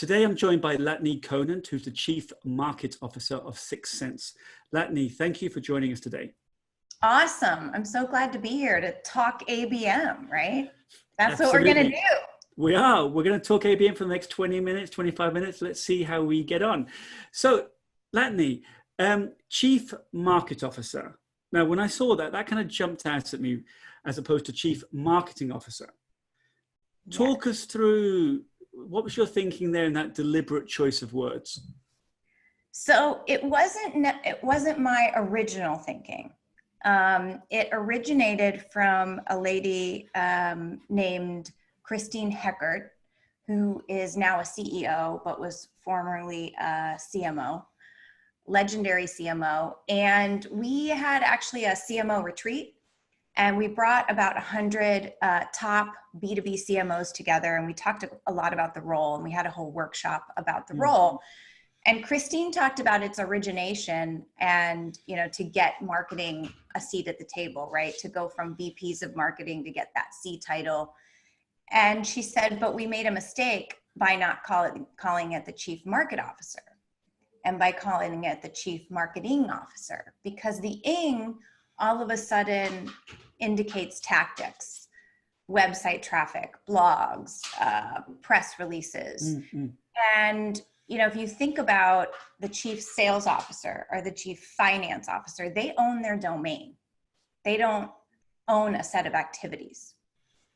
Today I'm joined by Latne Conant, who's the Chief Market Officer of 6sense. Latne, thank you for joining us today. Awesome. I'm so glad to be here to talk ABM, right? That's Absolutely. what we're going to do. We are. We're going to talk ABM for the next 20 minutes, 25 minutes. Let's see how we get on. So, Latne, Chief Market Officer. Now, when I saw that, that kind of jumped out at me as opposed to Chief Marketing Officer. Talk us through, what was your thinking there in that deliberate choice of words? So it wasn't my original thinking. It originated from a lady named Christine Heckert, who is now a CEO, but was formerly a CMO, legendary CMO. And we had actually a CMO retreat, and we brought about 100 top B2B CMOs together, and we talked a lot about the role, and we had a whole workshop about the role. And Christine talked about its origination and, to get marketing a seat at the table, right? To go from VPs of marketing to get that C title. And she said, but we made a mistake by not calling it the Chief Market Officer and by calling it the Chief Marketing Officer, because the ing all of a sudden indicates tactics, website traffic, blogs, press releases. And if you think about the chief sales officer or the chief finance officer, they own their domain. They don't own a set of activities.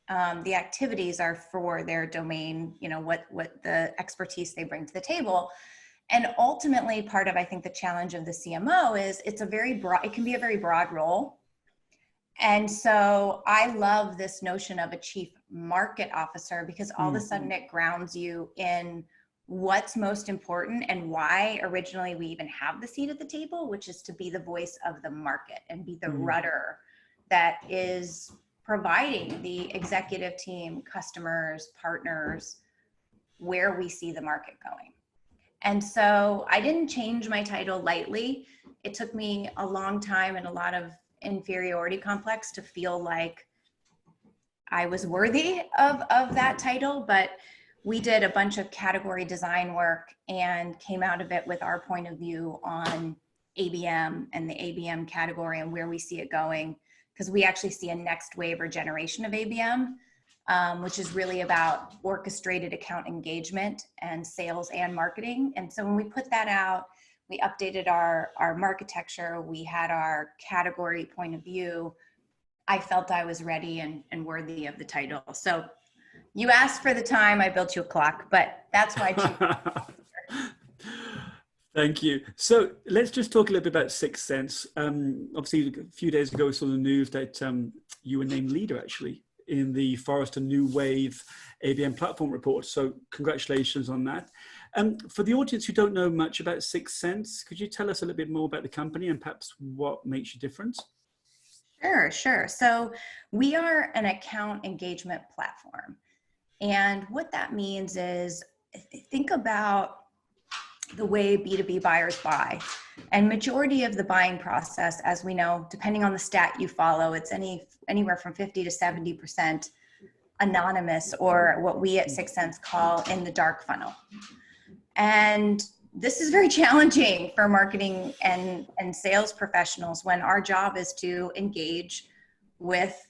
The activities are for their domain, what the expertise they bring to the table. And ultimately, part of, I think, the challenge of the CMO is it can be a very broad role. And so I love this notion of a chief market officer, because all of a sudden it grounds you in what's most important and why originally we even have the seat at the table, which is to be the voice of the market and be the rudder that is providing the executive team, customers, partners, where we see the market going. And so I didn't change my title lightly. It took me a long time and a lot of inferiority complex to feel like I was worthy of that title, but we did a bunch of category design work and came out of it with our point of view on ABM and the ABM category and where we see it going, because we actually see a next wave or generation of ABM, which is really about orchestrated account engagement and sales and marketing. And so when we put that out, we updated our architecture, we had our category point of view. I felt I was ready and worthy of the title. So you asked for the time, I built you a clock, but that's why. Thank you. So let's just talk a little bit about 6sense. Obviously, a few days ago, we saw the news that you were named leader, actually, in the Forrester New Wave ABM Platform Report. So congratulations on that. For the audience who don't know much about 6sense, could you tell us a little bit more about the company and perhaps what makes you different? Sure. So we are an account engagement platform. And what that means is, think about the way B2B buyers buy. And majority of the buying process, as we know, depending on the stat you follow, it's anywhere from 50 to 70% anonymous, or what we at 6sense call in the dark funnel. And this is very challenging for marketing and sales professionals when our job is to engage with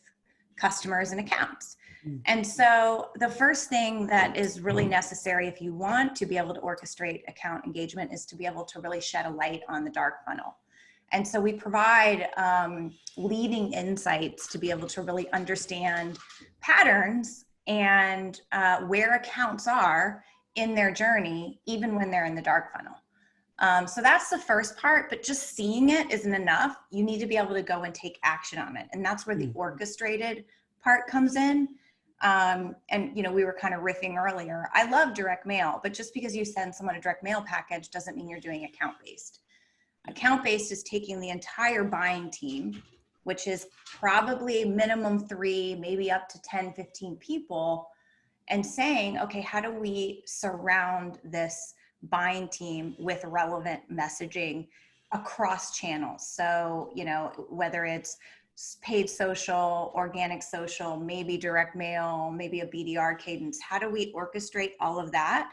customers and accounts. And so the first thing that is really necessary if you want to be able to orchestrate account engagement is to be able to really shed a light on the dark funnel. And so we provide leading insights to be able to really understand patterns and where accounts are in their journey, even when they're in the dark funnel. So that's the first part, but just seeing it isn't enough. You need to be able to go and take action on it. And that's where the orchestrated part comes in. And we were kind of riffing earlier. I love direct mail, but just because you send someone a direct mail package doesn't mean you're doing account-based. Account-based is taking the entire buying team, which is probably minimum 3, maybe up to 10, 15 people, and saying, okay, how do we surround this buying team with relevant messaging across channels? So, whether it's paid social, organic social, maybe direct mail, maybe a BDR cadence, how do we orchestrate all of that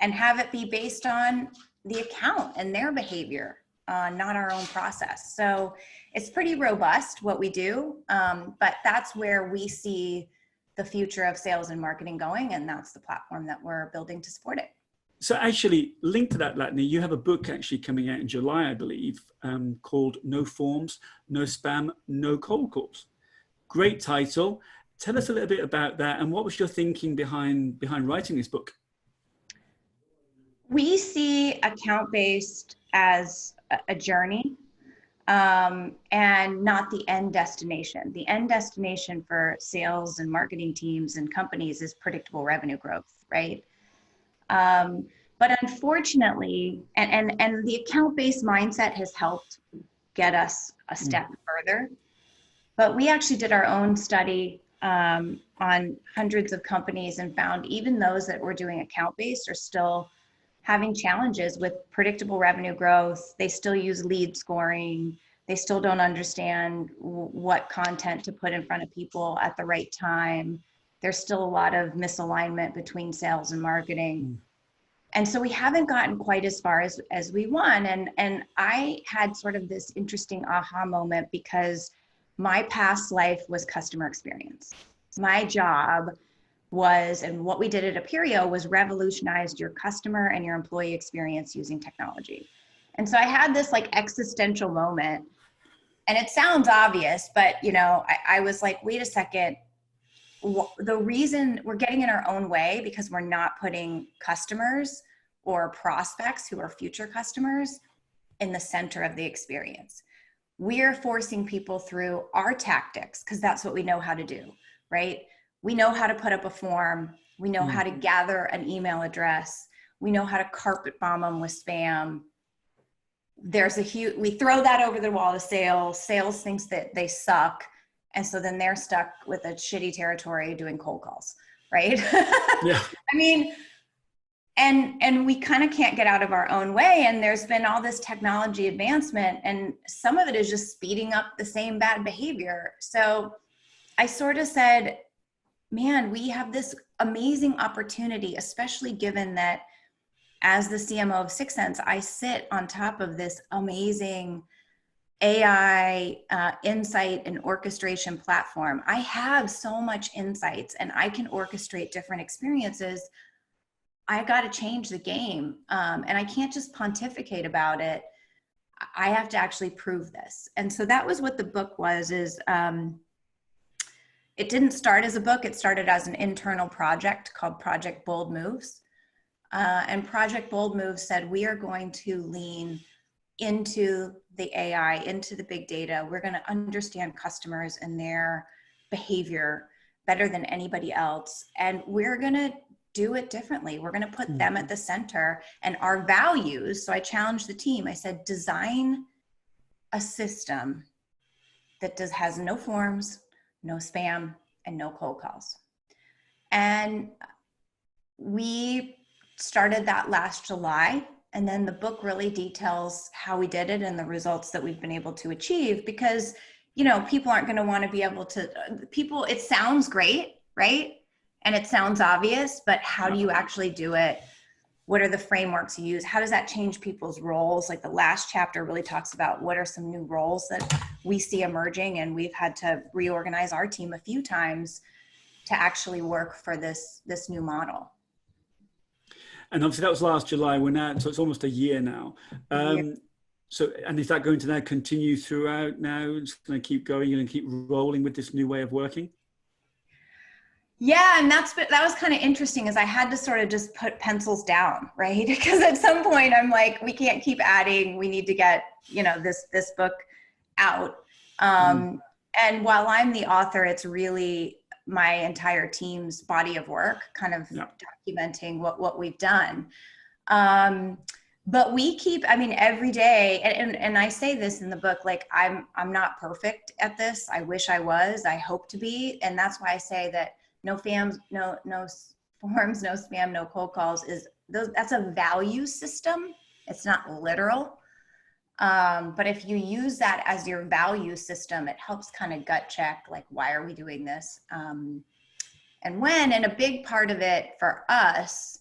and have it be based on the account and their behavior, not our own process. So it's pretty robust what we do, but that's where we see the future of sales and marketing going, and that's the platform that we're building to support it. So actually, linked to that, Latny, you have a book actually coming out in July, I believe, called No Forms, No Spam, No Cold Calls. Great title. Tell us a little bit about that, and what was your thinking behind writing this book? We see account-based as a journey, and not the end destination. The end destination for sales and marketing teams and companies is predictable revenue growth, right? But unfortunately, and the account-based mindset has helped get us a step further. But we actually did our own study on hundreds of companies and found even those that were doing account-based are still having challenges with predictable revenue growth. They still use lead scoring. They still don't understand what content to put in front of people at the right time. There's still a lot of misalignment between sales and marketing. And so we haven't gotten quite as far as we want. And I had sort of this interesting aha moment because my past life was customer experience. My job was, and what we did at Aperio was revolutionized your customer and your employee experience using technology. And so I had this like existential moment, and it sounds obvious, but you know, I was like, wait a second, the reason we're getting in our own way because we're not putting customers or prospects who are future customers in the center of the experience. We're forcing people through our tactics because that's what we know how to do, right? We know how to put up a form. We know how to gather an email address. We know how to carpet bomb them with spam. There's a huge, we throw that over the wall to sales. Sales thinks that they suck. And so then they're stuck with a shitty territory doing cold calls, right? Yeah. I mean, and we kind of can't get out of our own way. And there's been all this technology advancement, and some of it is just speeding up the same bad behavior. So I sort of said, man, we have this amazing opportunity, especially given that as the CMO of 6sense, I sit on top of this amazing AI insight and orchestration platform. I have so much insights and I can orchestrate different experiences. I got to change the game. And I can't just pontificate about it. I have to actually prove this. And so that was what the book was, it didn't start as a book. It started as an internal project called Project Bold Moves. And Project Bold Moves said, we are going to lean into the AI, into the big data. We're going to understand customers and their behavior better than anybody else. And we're going to do it differently. We're going to put them at the center and our values. So I challenged the team. I said, design a system that has no forms, no spam, and no cold calls. And we started that last July. And then the book really details how we did it and the results that we've been able to achieve, because, you know, people aren't going to want to be able to, it sounds great, right? And it sounds obvious, but how do you actually do it? What are the frameworks you use? How does that change people's roles? Like the last chapter really talks about what are some new roles that we see emerging, and we've had to reorganize our team a few times to actually work for this new model. And obviously that was last July. We're now, so it's almost a year now. So, and is that going to now continue throughout now? It's going to keep going and keep rolling with this new way of working? Yeah, and that was kind of interesting, is I had to sort of just put pencils down, right? Because at some point I'm like, we can't keep adding. We need to get, you know, this book out. And while I'm the author, it's really my entire team's body of work, kind of documenting what we've done. But we keep, I mean, every day, and I say this in the book, like I'm not perfect at this. I wish I was. I hope to be, and that's why I say that no forms, no spam, no cold calls that's a value system. It's not literal. But if you use that as your value system, it helps kind of gut check, like, why are we doing this? And a big part of it for us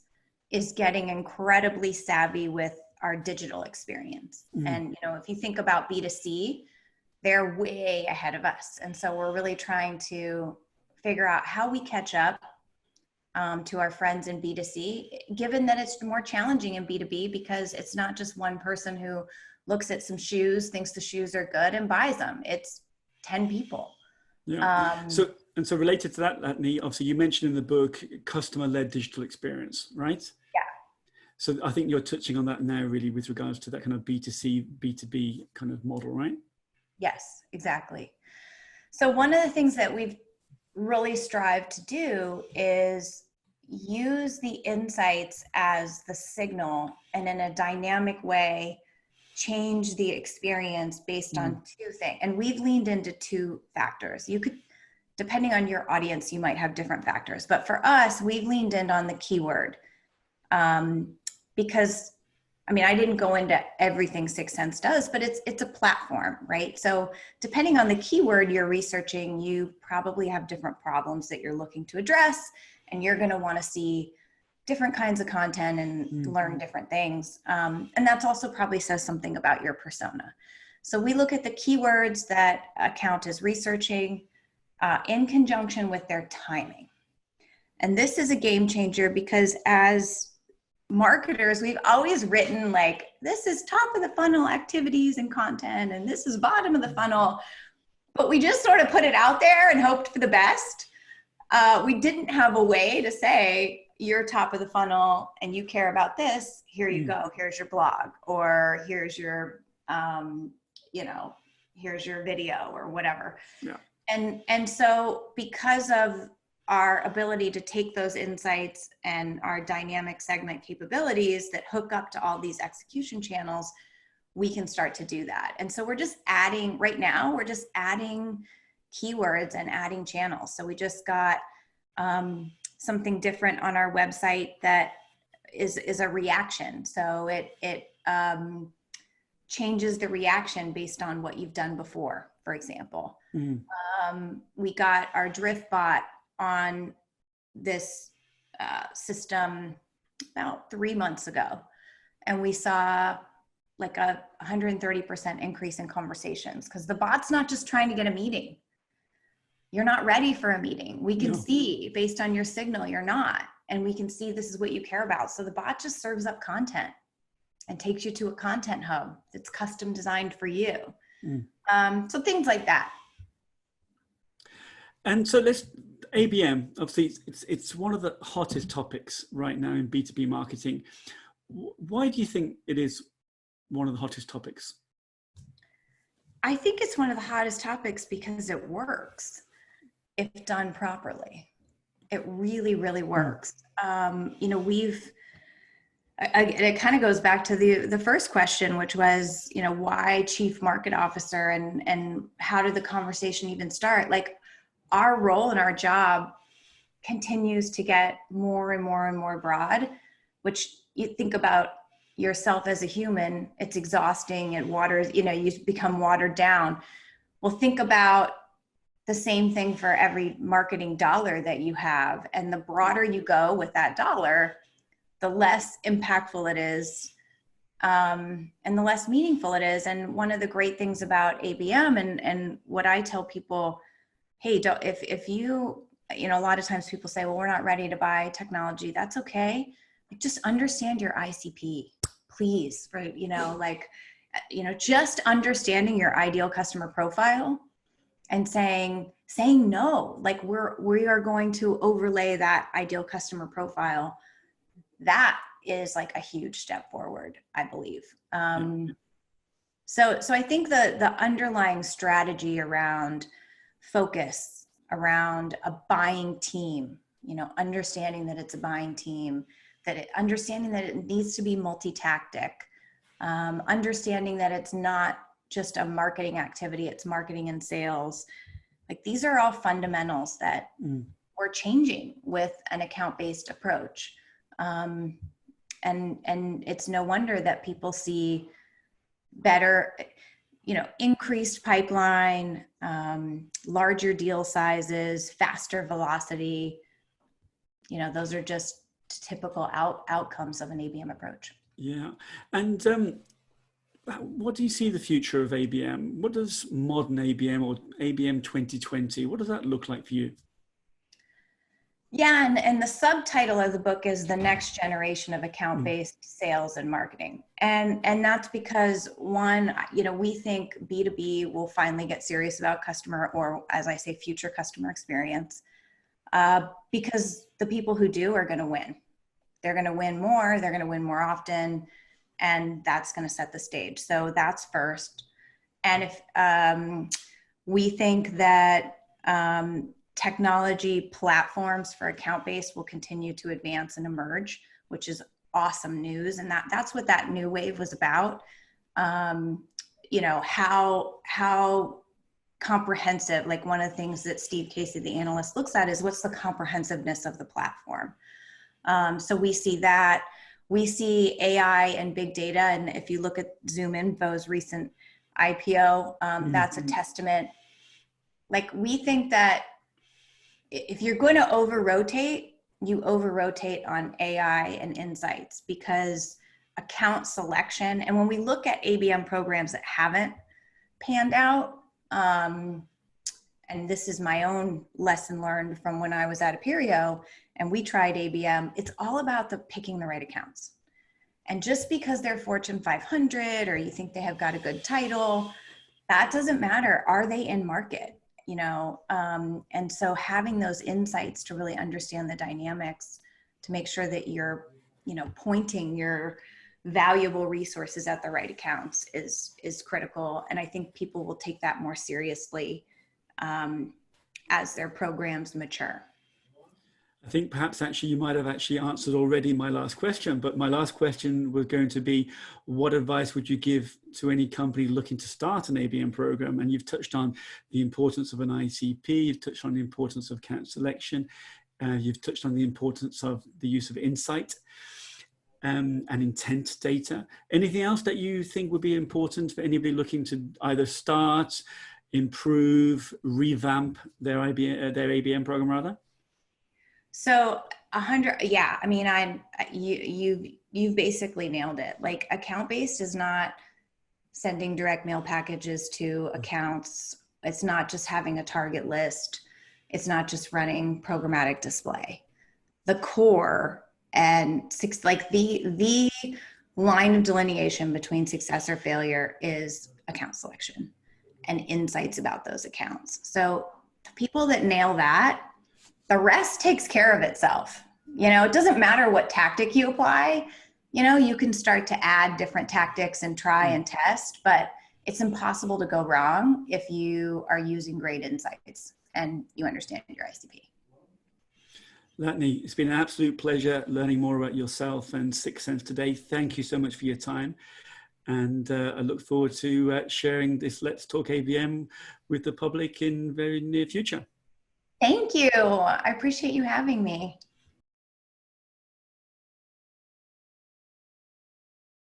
is getting incredibly savvy with our digital experience. And, if you think about B2C, they're way ahead of us. And so we're really trying to figure out how we catch up to our friends in B2C, given that it's more challenging in B2B because it's not just one person who looks at some shoes, thinks the shoes are good and buys them. It's 10 people. Yeah. So related to that, Latni, obviously you mentioned in the book, customer-led digital experience, right? Yeah. So I think you're touching on that now really with regards to that kind of B2C, B2B kind of model, right? Yes, exactly. So one of the things that we've really strived to do is use the insights as the signal and in a dynamic way change the experience based on two things. And we've leaned into two factors. You could, depending on your audience, you might have different factors, but for us, we've leaned in on the keyword because I didn't go into everything 6sense does, but it's a platform, right? So depending on the keyword you're researching, you probably have different problems that you're looking to address, and you're going to want to see different kinds of content and learn different things. And that's also probably says something about your persona. So we look at the keywords that account is researching in conjunction with their timing. And this is a game changer because as marketers, we've always written like, this is top of the funnel activities and content, and this is bottom of the funnel, but we just sort of put it out there and hoped for the best. We didn't have a way to say, you're top of the funnel and you care about this, here you go, here's your blog, or here's your, here's your video or whatever. Yeah. And so because of our ability to take those insights and our dynamic segment capabilities that hook up to all these execution channels, we can start to do that. And so we're just adding, right now, we're just adding keywords and adding channels. So we just got something different on our website that is a reaction. So it changes the reaction based on what you've done before, for example. We got our drift bot on this system about 3 months ago. And we saw like a 130% increase in conversations because the bot's not just trying to get a meeting. You're not ready for a meeting. We can see based on your signal, you're not. And we can see this is what you care about. So the bot just serves up content and takes you to a content hub that's custom designed for you. So things like that. And so ABM, obviously it's one of the hottest topics right now in B2B marketing. Why do you think it is one of the hottest topics? I think it's one of the hottest topics because it works if done properly. It really, really works. It kind of goes back to the first question, which was, why chief market officer and how did the conversation even start? Like, our role and our job continues to get more and more and more broad, which you think about yourself as a human, it's exhausting, it waters, you become watered down. Well, think about the same thing for every marketing dollar that you have. And the broader you go with that dollar, the less impactful it is, and the less meaningful it is. And one of the great things about ABM and what I tell people, hey, if you, a lot of times people say, well, we're not ready to buy technology. That's okay. Just understand your ICP, please. Just understanding your ideal customer profile and saying no, like we are going to overlay that ideal customer profile. That is like a huge step forward, I believe. So I think the underlying strategy around focus, around a buying team, understanding that it's a buying team, understanding that it needs to be multi-tactic, understanding that it's not just a marketing activity, it's marketing and sales. Like, these are all fundamentals that we're changing with an account-based approach. And it's no wonder that people see better, increased pipeline, larger deal sizes, faster velocity. Those are just typical outcomes of an ABM approach. Yeah. And what do you see the future of ABM? What does modern ABM or ABM 2020, what does that look like for you? Yeah, and the subtitle of the book is The Next Generation of Account-Based Sales and Marketing. And that's because, one, we think B2B will finally get serious about customer, or as I say, future customer experience, because the people who do are going to win. They're going to win more, they're going to win more often, and that's going to set the stage. So that's first. And if we think that technology platforms for account-based will continue to advance and emerge, which is awesome news. And that's what that new wave was about. How comprehensive, like one of the things that Steve Casey, the analyst, looks at is what's the comprehensiveness of the platform. So we see that. We see AI and big data. And if you look at ZoomInfo's recent IPO, that's a testament. Like, we think that if you're going to over-rotate, you over-rotate on AI and insights, because account selection, and when we look at ABM programs that haven't panned out, and this is my own lesson learned from when I was at Aperio and we tried ABM, it's all about picking the right accounts. And just because they're Fortune 500 or you think they have got a good title, that doesn't matter. Are they in market? And so having those insights to really understand the dynamics, to make sure that you're, pointing your valuable resources at the right accounts is critical. And I think people will take that more seriously as their programs mature. I think perhaps actually you might have actually answered already my last question, but my last question was going to be, what advice would you give to any company looking to start an ABM program? And you've touched on the importance of an ICP, you've touched on the importance of account selection, you've touched on the importance of the use of insight and intent data. Anything else that you think would be important for anybody looking to either start, improve, revamp their ABM program rather? So 100, yeah. I mean, you've basically nailed it. Like, account-based is not sending direct mail packages to accounts. It's not just having a target list. It's not just running programmatic display. The core and the line of delineation between success or failure is account selection and insights about those accounts. So the people that nail that, the rest takes care of itself. It doesn't matter what tactic you apply. You can start to add different tactics and try and test, but it's impossible to go wrong if you are using great insights and you understand your ICP. Latny, it's been an absolute pleasure learning more about yourself and 6sense today. Thank you so much for your time. And I look forward to sharing this Let's Talk ABM with the public in very near future. Thank you. I appreciate you having me.